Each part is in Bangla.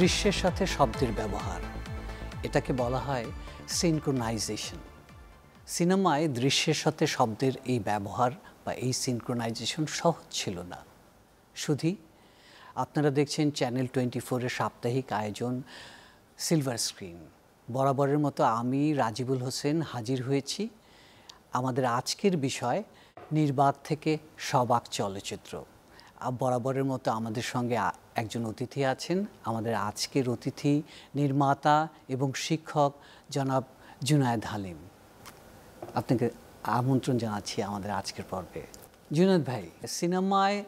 দৃশ্যের সাথে শব্দের ব্যবহার, এটাকে বলা হয় সিনক্রোনাইজেশন। সিনেমায় দৃশ্যের সাথে শব্দের এই ব্যবহার বা এই সিনক্রোনাইজেশন সহজ ছিল না। শুধু আপনারা দেখছেন চ্যানেল 24-এর সাপ্তাহিক আয়োজন সিলভার স্ক্রিন। বরাবরের মতো আমি রাজিবুল হোসেন হাজির হয়েছি। আমাদের আজকের বিষয় নির্বাক থেকে সবাক চলচ্চিত্র। বরাবরের মতো আমাদের সঙ্গে একজন অতিথি আছেন। আমাদের আজকের অতিথি নির্মাতা এবং শিক্ষক জনাব জুনায়েদ হালিম। আপনাকে আমন্ত্রণ জানাচ্ছি আমাদের আজকের পর্বে। জুনায়েদ ভাই, সিনেমায়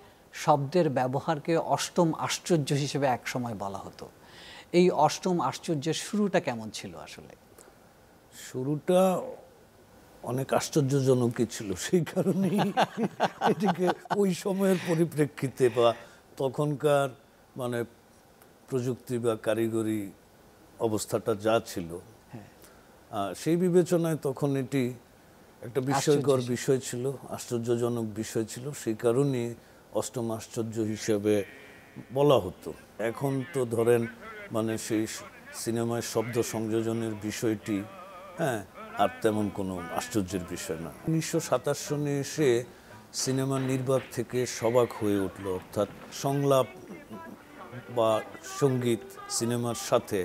শব্দের ব্যবহারকে অষ্টম আশ্চর্য হিসেবে একসময় বলা হতো। এই অষ্টম আশ্চর্যের শুরুটা কেমন ছিল আসলে? শুরুটা অনেক আশ্চর্যজনকই ছিল, সেই কারণেই এটিকে ওই সময়ের পরিপ্রেক্ষিতে বা তখনকার মানে প্রযুক্তি বা কারিগরি অবস্থাটা যা ছিল সেই বিবেচনায় তখন এটি একটা বিস্ময়কর বিষয় ছিল, আশ্চর্যজনক বিষয় ছিল। সেই কারণেই অষ্টম আশ্চর্য হিসেবে বলা হতো। এখন তো ধরেন মানে সেই সিনেমায় শব্দ সংযোজনের বিষয়টি আর তেমন কোনো আশ্চর্যের বিষয় না। 1927 সনে এসে সিনেমা নির্বাক থেকে সবাক হয়ে উঠল, অর্থাৎ সংলাপ বা সঙ্গীত সিনেমার সাথে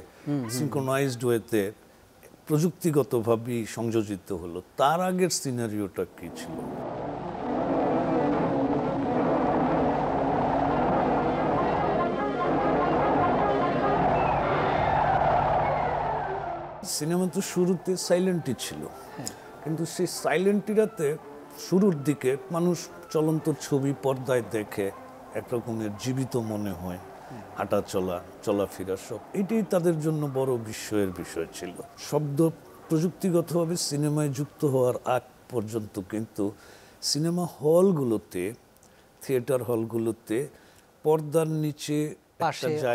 সিনক্রোনাইজড ওয়েতে প্রযুক্তিগতভাবেই সংযোজিত হলো। তার আগের সিনারিওটা কি ছিল? সিনেমা তো শুরুতে সাইলেন্টই ছিল, কিন্তু সেই সাইলেন্টিরাতে শুরুর দিকে মানুষ চলন্ত ছবি পর্দায় দেখে একরকমের জীবিত মনে হয়, হাঁটা চলা চলাফেরা সব এটাই তাদের জন্য বড় বিস্ময়ের বিষয় ছিল। শব্দ প্রযুক্তিগতভাবে সিনেমায় যুক্ত হওয়ার আগ পর্যন্ত কিন্তু সিনেমা হলগুলোতে, থিয়েটার হলগুলোতে পর্দার নিচে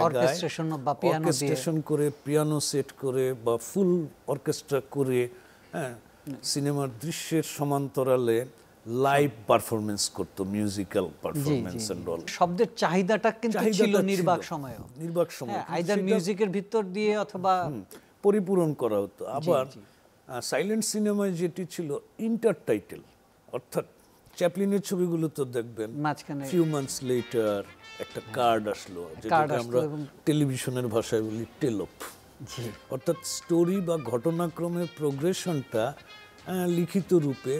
অর্কেস্ট্রেশন করে, পিয়ানো সেট করে বা ফুল অর্কেস্ট্রা করে সিনেমার দৃশ্যের সমান্তরালে লাইভ পারফরমেন্স করতো, মিউজিক্যাল পারফরমেন্স এন্ড অল। শব্দের চাহিদাটা কিন্তু ছিল নির্বাক সময়ে, আইদার মিউজিকের ভিতর দিয়ে অথবা পরিপূরণ করা হতো। আবার সাইলেন্ট সিনেমায় যেটি ছিল ইন্টারটাইটেল, অর্থাৎ চ্যাপলিনের ছবিগুলো তো দেখবেন ফিউ মান্থস লেটার একটা কার্ড আসলো, যেটাকে আমরা টেলিভিশনের ভাষায় বলি টেলপ। অর্থাৎ স্টোরি বা ঘটনাক্রমের প্রোগ্রেশনটা লিখিত রূপে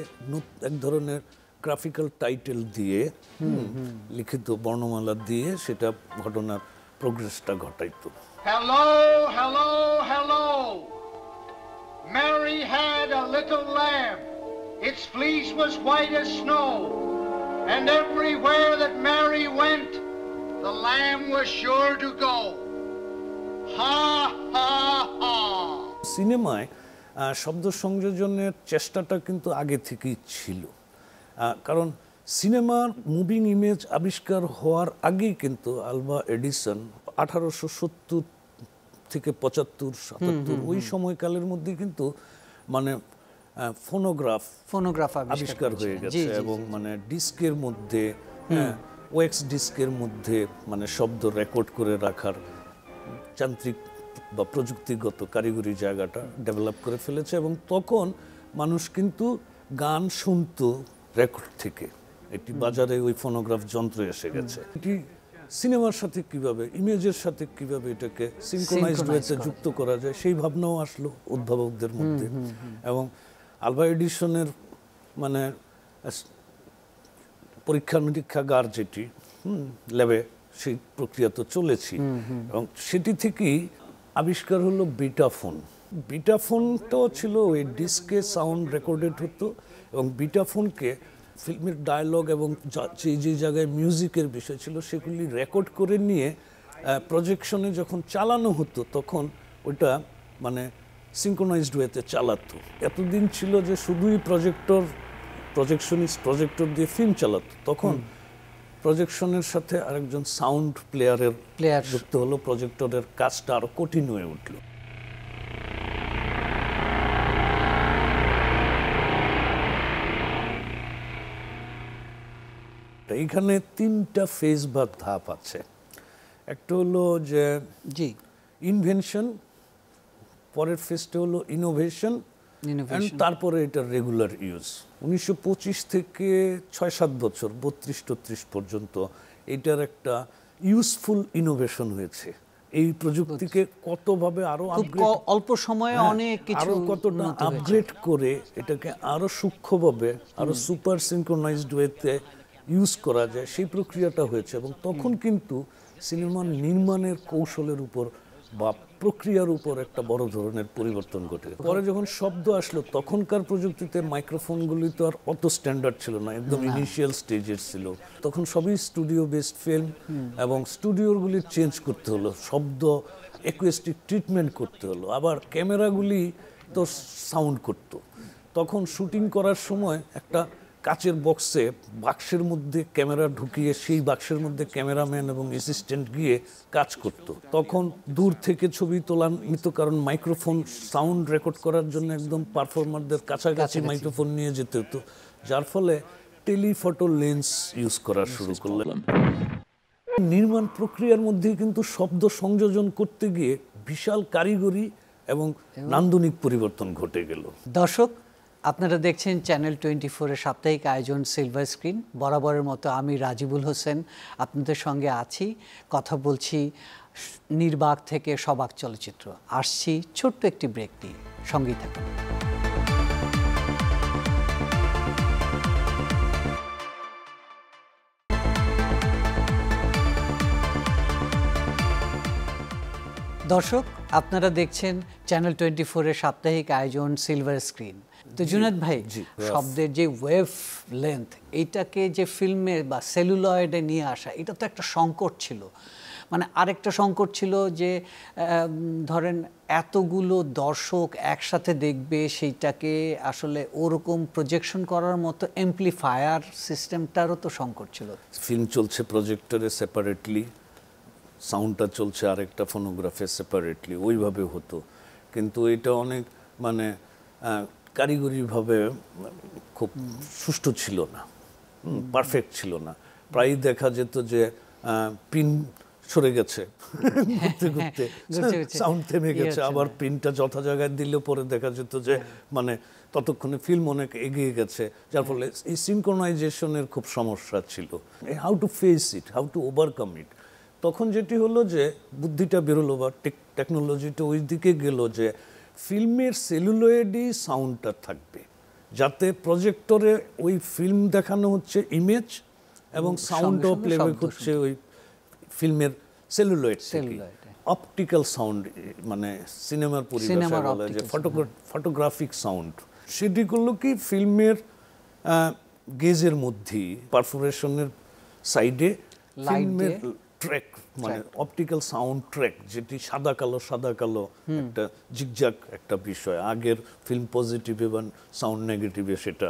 এক ধরনের গ্রাফিক্যাল টাইটেল দিয়ে, লিখিত বর্ণমালা দিয়ে সেটা ঘটনার প্রোগ্রেসটা ঘটাইতো। Hello hello hello, Mary had a little lamb, its fleece was white as snow, and everywhere that Mary went, the lamb was sure to go. Ha ha ha. সিনেমায় শব্দ সংযোজনের চেষ্টাটা কিন্তু আগে থেকেই ছিল, কারণ সিনেমার মুভিং ইমেজ আবিষ্কার হওয়ার আগেই কিন্তু আলভা এডিসন 1870 থেকে 75-77 ওই সময়কালের মধ্যে কিন্তু মানে ফোনোগ্রাফ আবিষ্কার হয়ে গেছে, এবং মানে ডিস্কের মধ্যে, ওয়েক্স ডিস্কের মধ্যে মানে শব্দ রেকর্ড করে রাখার যান্ত্রিক বা প্রযুক্তিগত কারিগরি জায়গাটা ডেভেলপ করে ফেলেছে। এবং তখন মানুষ কিন্তু গান শুনতো রেকর্ড থেকে, একটি বাজারে ওই ফোনোগ্রাফ যন্ত্র এসে গেছে। এটি সিনেমার সাথে কিভাবে, ইমেজের সাথে কিভাবে এটাকে সিনক্রোনাইজড ওয়েতে যুক্ত করা যায়, সেই ভাবনাও আসলো উদ্ভাবকদের মধ্যে। এবং আলভা এডিসনের মানে পরীক্ষা নিরীক্ষাগার যেটি ল্যাবে, সেই প্রক্রিয়া তো চলেছি, এবং সেটি থেকেই আবিষ্কার হলো বিটাফোন। বিটাফোনটাও ছিল ওই ডিস্কে সাউন্ড রেকর্ডেড হতো, এবং বিটাফোনকে ফিল্মের ডায়লগ এবং যে জায়গায় মিউজিকের বিষয় ছিল সেগুলি রেকর্ড করে নিয়ে প্রজেকশনে যখন চালানো হতো তখন ওটা মানে সিনক্রোনাইজড ওয়েতে চালাতো। এতদিন ছিল যে শুধুই প্রজেক্টর দিয়ে ফিল্ম চালাতো, তখন প্রজেকশনের সাথে আরেকজন সাউন্ড প্লেয়ার যুক্ত হলো, প্রজেক্টরের কাজটা আরো কঠিন হয়ে উঠলো। এইখানে তিনটা ফেজ বা ধাপ আছে। একটা হলো যে ইনভেনশন, পরের ফেজটা হলো ইনোভেশন, তারপরে এটা রেগুলার ইউজ। 1925 থেকে 6-7 বছর 32-33 পর্যন্ত এটার একটা ইউজফুল ইনোভেশন হয়েছে। এই প্রযুক্তিকে কতভাবে আরো অল্প সময়ে অনেক কিছু আরো কতটা আপগ্রেড করে এটাকে আরো সূক্ষ্মভাবে আরো সুপার সিনক্রোনাইজড ওয়েতে ইউজ করা যায়, সেই প্রক্রিয়াটা হয়েছে। এবং তখন কিন্তু সিনেমা নির্মাণের কৌশলের উপর বা প্রক্রিয়ার উপর একটা বড় ধরনের পরিবর্তন ঘটে। পরে যখন শব্দ আসলো, তখনকার প্রযুক্তিতে মাইক্রোফোনগুলি তো আর অত স্ট্যান্ডার্ড ছিল না, একদম ইনিশিয়াল স্টেজের ছিল। তখন সবই স্টুডিও বেসড ফিল্ম, এবং স্টুডিওগুলি চেঞ্জ করতে হলো, শব্দ অ্যাকুস্টিক ট্রিটমেন্ট করতে হলো, আবার ক্যামেরাগুলি তো সাউন্ড করতো। তখন শুটিং করার সময় একটা কাচের বক্সে বাক্সের মধ্যে ক্যামেরা ঢুকিয়ে সেই বাক্সের মধ্যে ক্যামেরাম্যান এবং অ্যাসিস্ট্যান্ট গিয়ে কাজ করত। তখন দূর থেকে ছবি তোলা নিত, কারণ মাইক্রোফোন সাউন্ড রেকর্ড করার জন্য একদম পারফর্মারদের কাছাকাছি মাইক্রোফোন নিয়ে যেতে হতো, যার ফলে টেলিফটো লেন্স ইউজ করা শুরু করলাম। নির্মাণ প্রক্রিয়ার মধ্যে কিন্তু শব্দ সংযোজন করতে গিয়ে বিশাল কারিগরি এবং নান্দনিক পরিবর্তন ঘটে গেল। দর্শক, আপনারা দেখছেন চ্যানেল 24-এর সাপ্তাহিক আয়োজন সিলভার স্ক্রিন। বরাবরের মতো আমি রাজিবুল হোসেন আপনাদের সঙ্গে আছি, কথা বলছি নির্বাক থেকে সবাক চলচ্চিত্র। আসছি ছোট্ট একটি ব্রেক নিয়ে, সঙ্গেই থাকুন। দর্শক, আপনারা দেখছেন চ্যানেল 24-এর সাপ্তাহিক আয়োজন সিলভার স্ক্রিন। তো জুনায়েদ ভাই, শব্দের যে ওয়েভ লেন্থ, এইটাকে যে ফিল্মে বা সেলুলয়েডে নিয়ে আসা, এটা তো একটা সংকট ছিল। মানে আরেকটা সংকট ছিল যে ধরেন এতগুলো দর্শক একসাথে দেখবে, সেইটাকে আসলে ওরকম প্রজেকশন করার মতো এমপ্লিফায়ার সিস্টেমটারও তো সংকট ছিল। ফিল্ম চলছে প্রজেক্টরে সেপারেটলি, সাউন্ডটা চলছে আরেকটা ফোনোগ্রাফে সেপারেটলি, ওইভাবে হতো। কিন্তু এটা অনেক মানে কারিগরিভাবে খুব সুষ্ঠু ছিল না, পারফেক্ট ছিল না। প্রায়ই দেখা যেত যে পিন সরে গেছে, ঘুরতে ঘুরতে সাউন্ড থেমে গেছে, আবার পিনটা যথা জায়গায় দিলে পরে দেখা যেত যে মানে ততক্ষণে ফিল্ম অনেক এগিয়ে গেছে, যার ফলে এই সিনক্রোনাইজেশনের খুব সমস্যা ছিল। How to face it, how to overcome ইট। তখন যেটি হলো যে বুদ্ধিটা বেরোলো বা টেকনোলজিটা ওই দিকে গেল যে ফিল্মের সেলুলয়েডই সাউন্ডটা থাকবে, যাতে প্রজেক্টরে ওই ফিল্ম দেখানো হচ্ছে ইমেজ এবং সাউন্ডও প্লেব্যাক হচ্ছে ওই ফিল্মের সেলুলয়েড থেকে। অপটিক্যাল সাউন্ড, মানে সিনেমার পরিভাষায় বলা যে ফটোগ্রাফিক সাউন্ড। সেটি করলো কি, ফিল্মের গেজের মধ্যেই পারফোরেশনের সাইডে ফিল্মের ট্র্যাক, মানে অপটিক্যাল সাউন্ড ট্র্যাক, যেটি সাদা কালো একটা জিগজাগ একটা বিষয়। আগের ফিল্ম পজিটিভে বা সাউন্ড নেগেটিভে সেটা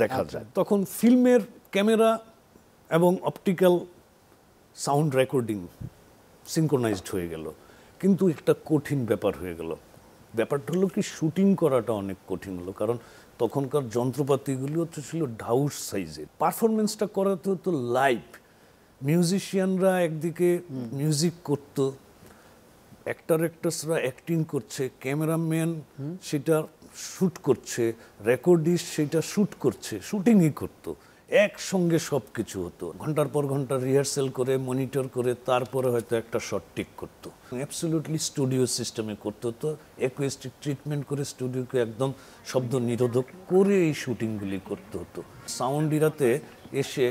দেখা যায়। তখন ফিল্মের ক্যামেরা এবং অপটিক্যাল সাউন্ড রেকর্ডিং সিনক্রোনাইজড হয়ে গেল, কিন্তু একটা কঠিন ব্যাপার হয়ে গেল। ব্যাপারটা হলো কি, শুটিং করাটা অনেক কঠিন হলো, কারণ তখনকার যন্ত্রপাতিগুলো তো ছিল ঢাউস সাইজের। পারফরমেন্সটা করাতে হতো লাইভ, মিউজিশিয়ানরা একদিকে মিউজিক করতো, অ্যাক্টরসরা অ্যাক্টিং করছে, ক্যামেরাম্যান সেটা শ্যুট করছে, রেকর্ডিস্ট সেটা শ্যুট করছে, শুটিংই করতো, একসঙ্গে সব কিছু হতো। ঘন্টার পর ঘন্টা রিহার্সেল করে, মনিটর করে, তারপরে হয়তো একটা শট টিক করতো। অ্যাবসলিউটলি স্টুডিও সিস্টেমে করতে হতো, অ্যাকুস্টিক ট্রিটমেন্ট করে স্টুডিওকে একদম শব্দ নিরোধক করে এই শুটিংগুলি করতে হতো। সাউন্ড ইরাতে এসে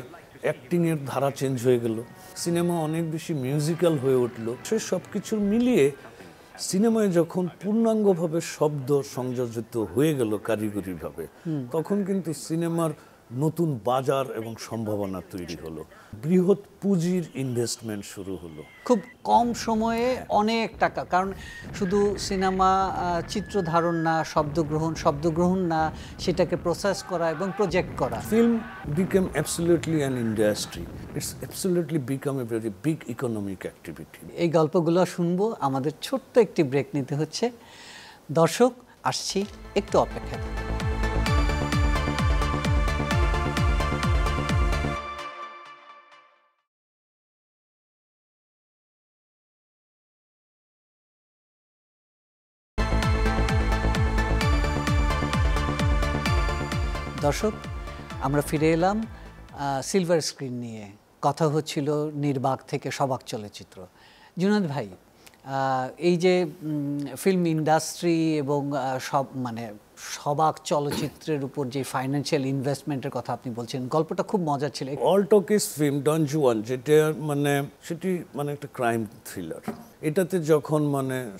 অ্যাক্টিংয়ের ধারা চেঞ্জ হয়ে গেল, সিনেমা অনেক বেশি মিউজিক্যাল হয়ে উঠলো। সে সব কিছু মিলিয়ে সিনেমায় যখন পূর্ণাঙ্গভাবে শব্দ সংযোজিত হয়ে গেল কারিগরিভাবে, তখন কিন্তু সিনেমার নতুন বাজার এবং সম্ভাবনা তৈরি হলো, বৃহৎ পুঁজির ইনভেস্টমেন্ট শুরু হলো খুব কম সময়ে অনেক টাকা। কারণ শুধু সিনেমা চিত্র ধারণ না, শব্দগ্রহণ না, সেটাকে প্রসেস করা এবং প্রজেক্ট করা। Film became absolutely an industry. It's absolutely become a very big economic activity. এই গল্পগুলো শুনবো, আমাদের ছোট্ট একটি ব্রেক নিতে হচ্ছে। দর্শক, আসছি, একটু অপেক্ষা করুন। দর্শক, আমরা ফিরে এলাম সিলভার স্ক্রিন নিয়ে। কথা হচ্ছিল নির্বাক থেকে সবাক চলচ্চিত্র। জুনায়েদ ভাই, এই যে ফিল্ম ইন্ডাস্ট্রি এবং সবাক চলচ্চিত্রের উপর যে ফাইন্যান্সিয়াল ইনভেস্টমেন্টের কথা আপনি বলছেন, গল্পটা খুব মজার ছিল। অল টকিস ফিল্ম ডন জুয়ান, যেটা সেটি একটা ক্রাইম থ্রিলার। এটাতে যখন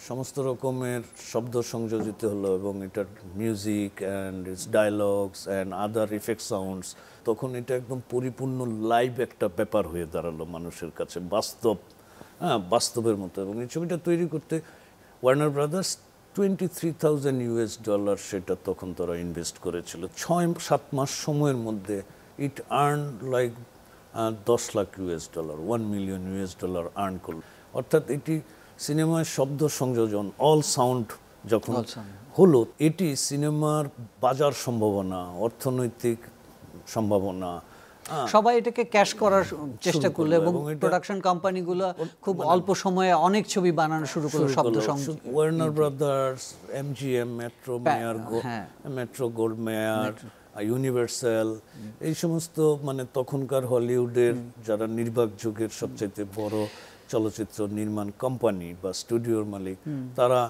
সমস্ত রকমের শব্দ সংযোজিত হলো এবং এটার music and it's dialogues and other effect sounds, তখন এটা একদম পরিপূর্ণ লাইভ একটা ব্যাপার হয়ে দাঁড়ালো মানুষের কাছে, বাস্তবের মতো। এবং এই ছবিটা তৈরি করতে ওয়ার্নার ব্রাদার্স $23,000 সেটা তখন তারা ইনভেস্ট করেছিল। 6-7 মাস সময়ের মধ্যে it earn like $10 lakh, $1 million earn করল। অর্থাৎ এটি সিনেমায় শব্দ সংযোজন, অল সাউন্ড যখন হলো, এটি সিনেমার বাজার সম্ভাবনা, অর্থনৈতিক সম্ভাবনা, সবাই এটাকে ক্যাশ করার চেষ্টা করলো এবং প্রোডাকশন কোম্পানিগুলো খুব অল্প সময়ে অনেক ছবি বানানো শুরু করলো। শব্দ সংযোজন, Warner Brothers, MGM, Metro Gold Mayer, Universal, এই সমস্ত তখনকার হলিউডের যারা নির্বাক যুগের সবচেয়ে বড় চলচ্চিত্র নির্মাণ কোম্পানি বা স্টুডিওর মালিক, তারা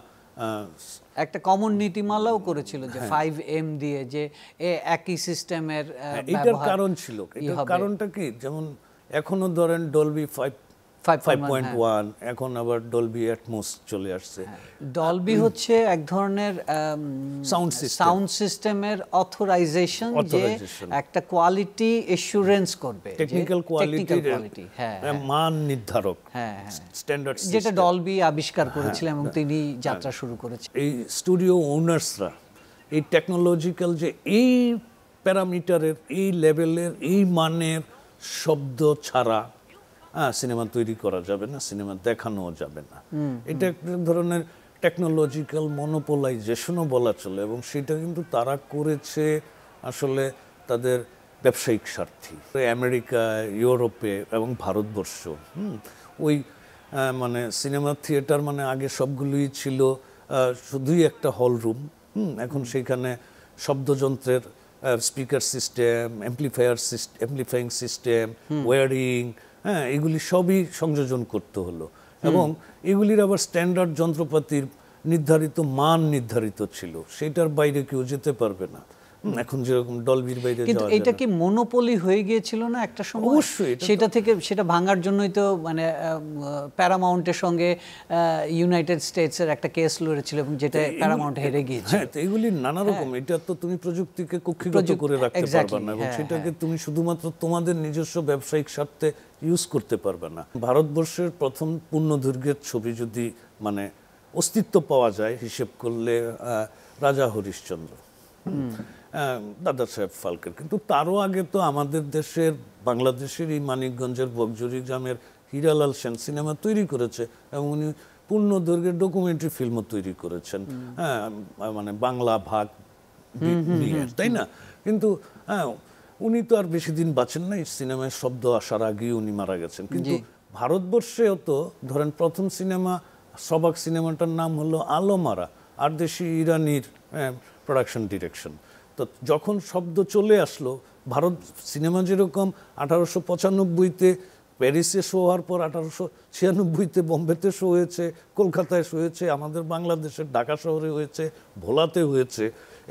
একটা কমন নীতিমালাও করেছিল যে 5M দিয়ে, যে একই সিস্টেমের এটার কারণ ছিল। এটার কারণটা কি, যেমন এখনো ধরেন ডলবি 5.1, এখন আবার ডলবি অ্যাটমস চলে আসছে। ডলবি হচ্ছে এক ধরনের সাউন্ড সিস্টেমের অথরাইজেশন, যে একটা কোয়ালিটি এসুরেন্স করবে, টেকনিক্যাল কোয়ালিটি, মান নির্ধারক, স্ট্যান্ডার্ড, যেটা ডলবি আবিষ্কার করেছিলেন এবং তিনি যাত্রা শুরু করেছেন। এই স্টুডিও ওনার্সরা এই টেকনোলজিক্যাল যে এই প্যারামিটারের, এই লেভেলের, এই মানের শব্দ ছাড়া সিনেমা তৈরি করা যাবে না, সিনেমা দেখানোও যাবে না। এটা এক ধরনের টেকনোলজিক্যাল মনোপোলাইজেশনও বলা চলে। এবং সেটা কিন্তু তারা করেছে আসলে তাদের ব্যবসায়িক স্বার্থে। আমেরিকা, ইউরোপে এবং ভারতবর্ষ ওই সিনেমা থিয়েটার আগে সবগুলোই ছিল শুধুই একটা হল রুম। এখন সেখানে শব্দযন্ত্রের স্পিকার সিস্টেম, অ্যাম্প্লিফাইং সিস্টেম, ওয়্যারিং, এগুলি সবই সংযোজন করতে হলো। এবং এগুলির আবার স্ট্যান্ডার্ড যন্ত্রপাতির নির্ধারিত মান নির্ধারিত ছিল, সেটার বাইরে কেউ যেতে পারবে না। এখন যেরকম ডলবির বাইরে যাওয়া যায় না। এটা কি মনোপলি হয়ে গিয়েছিল না একটা সময়? অবশ্যই। সেটা ভাঙার জন্যই তো প্যারামাউন্টের সঙ্গে ইউনাইটেড স্টেটসের একটা কেস লড়েছিল এবং যেটা প্যারামাউন্ট হেরে গিয়েছিল। হ্যাঁ, তো এগুলি নানা রকম। এটা তো তুমি প্রযুক্তিকে কক্ষিগত করে রাখতে পারবে না এবং সেটাকে তুমি শুধুমাত্র তোমাদের নিজস্ব ব্যবসায়িক স্বার্থে ইউজ করতে পারবে না। ভারতবর্ষের প্রথম পূর্ণদৈর্ঘ্যের ছবি যদি অস্তিত্ব পাওয়া যায় হিসেব করলে রাজা হরিশ্চন্দ্র, দাদা সাহেব ফালকের। কিন্তু তারও আগে তো আমাদের দেশের, বাংলাদেশের এই মানিকগঞ্জের বকজুরি গ্রামের হীরালাল সেন সিনেমা তৈরি করেছে এবং উনি পূর্ণদৈর্ঘ্যের ডকুমেন্টারি ফিল্মও তৈরি করেছেন, বাংলা ভাগ নিয়ে, তাই না? কিন্তু উনি তো আর বেশি দিন বাঁচেন নাই, সিনেমায় শব্দ আসার আগেই উনি মারা গেছেন। কিন্তু ভারতবর্ষেও তো ধরেন প্রথম সিনেমা, সবাক সিনেমাটার নাম হলো আলমারা, আর দেশি ইরানির প্রোডাকশন ডিরেকশন। তো যখন শব্দ চলে আসলো, ভারত সিনেমা যেরকম 1895-তে প্যারিসে শো হওয়ার পর 1896-তে বোম্বেতে শো হয়েছে, কলকাতায় শো হয়েছে, আমাদের বাংলাদেশের ঢাকা শহরে হয়েছে, ভোলাতে হয়েছে,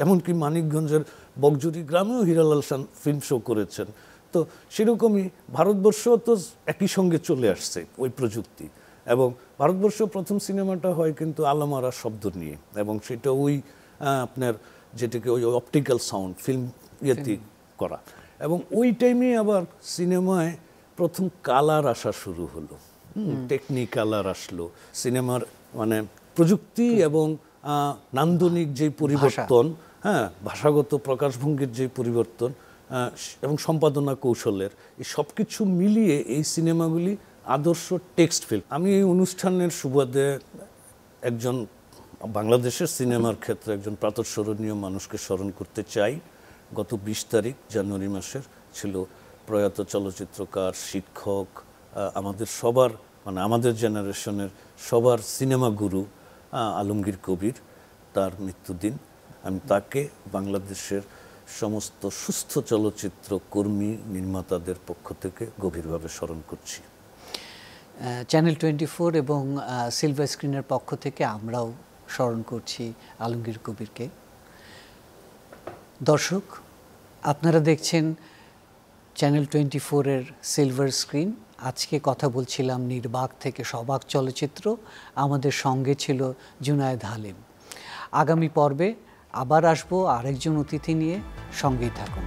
এমনকি মানিকগঞ্জের বকজুরি গ্রামেও হীরালাল সেন ফিল্ম শো করেছেন। তো সেরকমই ভারতবর্ষও তো একই সঙ্গে চলে আসছে ওই প্রযুক্তি। এবং ভারতবর্ষ প্রথম সিনেমাটা হয় কিন্তু আলমারা শব্দ নিয়ে, এবং সেটা ওই আপনার যেটাকে ওই অপটিক্যাল সাউন্ড ফিল্ম ইয়েতে করা। এবং ওই টাইমে আবার সিনেমায় প্রথম কালার আসা শুরু হলো, টেকনিকালার আসলো। সিনেমার প্রযুক্তি এবং নান্দনিক যে পরিবর্তন, ভাষাগত প্রকাশভঙ্গির যে পরিবর্তন এবং সম্পাদনা কৌশলের, এই সব কিছু মিলিয়ে এই সিনেমাগুলি আদর্শ টেক্সট ফিল্ম। আমি এই অনুষ্ঠানের সুবাদে একজন বাংলাদেশের সিনেমার ক্ষেত্রে একজন প্রাতঃস্মরণীয় মানুষকে স্মরণ করতে চাই। গত 20 তারিখ জানুয়ারি মাসের ছিল প্রয়াত চলচ্চিত্রকার, শিক্ষক, আমাদের সবার আমাদের জেনারেশনের সবার সিনেমা গুরু আলমগীর কবির, তার মৃত্যুদিন। আমি তাকে বাংলাদেশের সমস্ত সুস্থ চলচ্চিত্র কর্মী নির্মাতাদের পক্ষ থেকে গভীরভাবে স্মরণ করছি। চ্যানেল 24 এবং সিলভার স্ক্রিনের পক্ষ থেকে আমরাও স্মরণ করছি আলমগীর কবিরকে। দর্শক, আপনারা দেখছেন চ্যানেল 24-এর সিলভার স্ক্রিন। আজকে কথা বলছিলাম নির্বাক থেকে সবাক চলচ্চিত্র। আমাদের সঙ্গে ছিল জুনায়েদ হালিম। আগামী পর্বে আবার আসবো আরেকজন অতিথি নিয়ে, সঙ্গেই থাকুন।